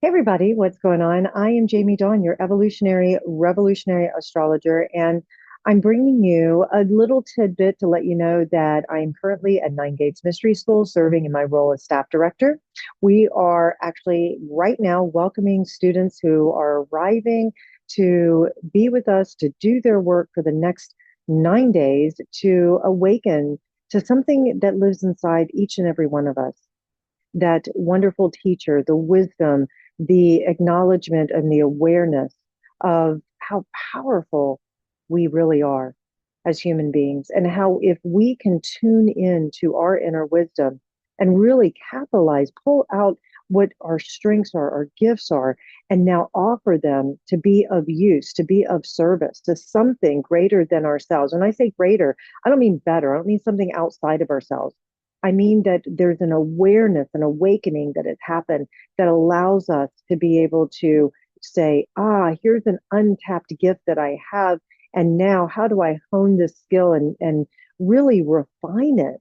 Hey everybody, what's going on? I am Jamie Dawn, your evolutionary revolutionary astrologer, and I'm bringing you a little tidbit to let you know that I am currently at Nine Gates Mystery School serving in my role as staff director. We are actually right now welcoming students who are arriving to be with us to do their work for the next 9 days to awaken to something that lives inside each and every one of us, that wonderful teacher, the wisdom, the acknowledgement, and the awareness of how powerful we really are as human beings, and how if we can tune in to our inner wisdom and really capitalize, pull out what our strengths are, our gifts are, and now offer them to be of use, to be of service to something greater than ourselves. When I say greater, I don't mean better, I don't mean something outside of ourselves. I mean that there's an awareness, an awakening that has happened that allows us to be able to say, here's an untapped gift that I have. And now, how do I hone this skill and really refine it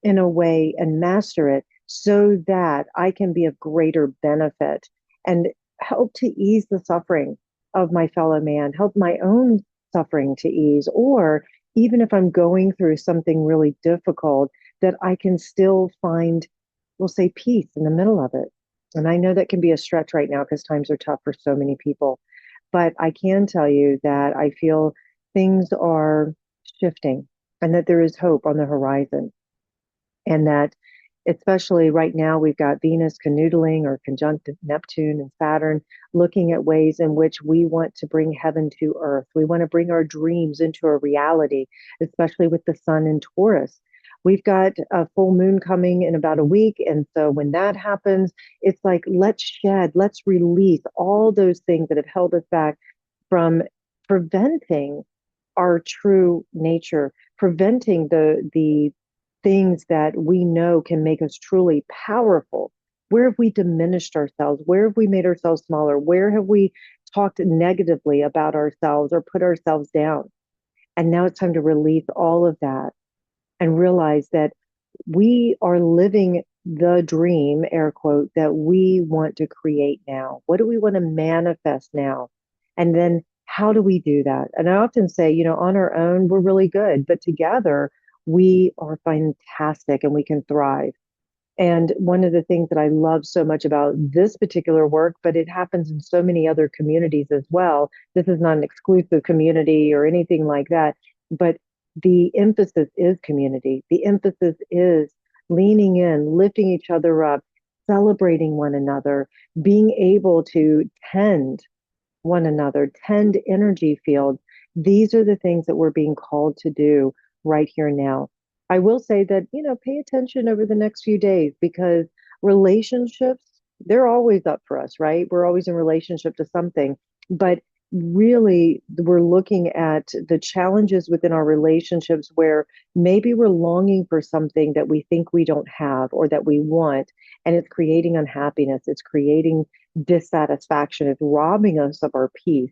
in a way and master it so that I can be of greater benefit and help to ease the suffering of my fellow man, help my own suffering to ease, or even if I'm going through something really difficult, that I can still find, we'll say, peace in the middle of it. And I know that can be a stretch right now because times are tough for so many people. But I can tell you that I feel things are shifting and that there is hope on the horizon. And that, especially right now, we've got Venus canoodling or conjunct Neptune and Saturn, looking at ways in which we want to bring heaven to earth. We want to bring our dreams into a reality, especially with the sun in Taurus. We've got a full moon coming in about a week. And so when that happens, it's like, let's shed, let's release all those things that have held us back from preventing our true nature, preventing the things that we know can make us truly powerful. Where have we diminished ourselves? Where have we made ourselves smaller? Where have we talked negatively about ourselves or put ourselves down? And now it's time to release all of that and realize that we are living the dream, air quote, that we want to create now. What do we want to manifest now? And then how do we do that? And I often say, on our own, we're really good, but together, we are fantastic and we can thrive. And one of the things that I love so much about this particular work, but it happens in so many other communities as well. This is not an exclusive community or anything like that, but the emphasis is community. The emphasis is leaning in, lifting each other up, celebrating one another, being able to tend one another, tend energy fields. These are the things that we're being called to do right here now. I will say that, pay attention over the next few days because relationships, they're always up for us, right? We're always in relationship to something. But really, we're looking at the challenges within our relationships where maybe we're longing for something that we think we don't have or that we want, and it's creating unhappiness, it's creating dissatisfaction, it's robbing us of our peace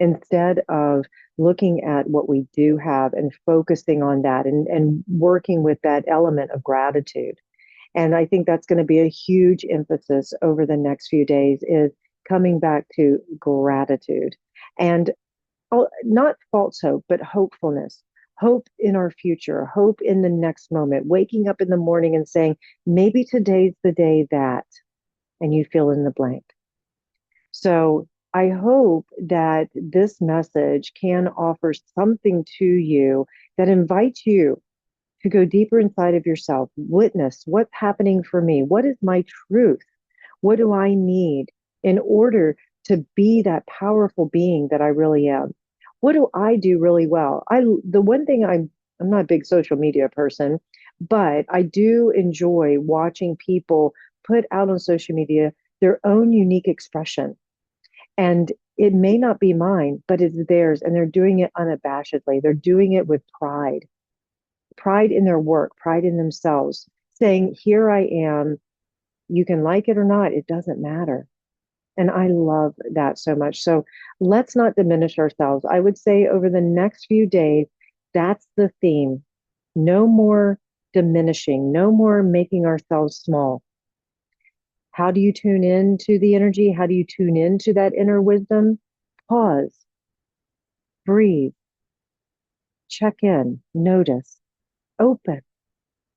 instead of looking at what we do have and focusing on that and working with that element of gratitude. And I think that's going to be a huge emphasis over the next few days is coming back to gratitude and not false hope, but hopefulness, hope in our future, hope in the next moment, waking up in the morning and saying, maybe today's the day that, and you fill in the blank. So I hope that this message can offer something to you that invites you to go deeper inside of yourself, witness what's happening for me. What is my truth? What do I need in order to be that powerful being that I really am? What do I do really well? The one thing I'm not a big social media person, but I do enjoy watching people put out on social media their own unique expression. And it may not be mine, but it's theirs. And they're doing it unabashedly. They're doing it with pride, pride in their work, pride in themselves, saying, here I am. You can like it or not. It doesn't matter. And I love that so much. So let's not diminish ourselves. I would say over the next few days, that's the theme. No more diminishing, no more making ourselves small. How do you tune into the energy? How do you tune into that inner wisdom? Pause, breathe, check in, notice, open,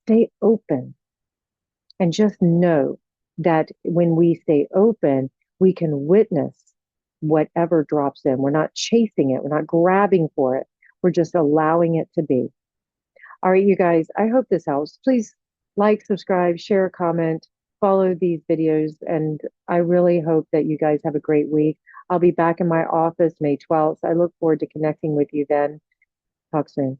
stay open. And just know that when we stay open, we can witness whatever drops in. We're not chasing it, we're not grabbing for it, we're just allowing it to be. All right, you guys, I hope this helps. Please like, subscribe, share, comment, follow these videos. And I really hope that you guys have a great week. I'll be back in my office May 12th. I look forward to connecting with you then. Talk soon.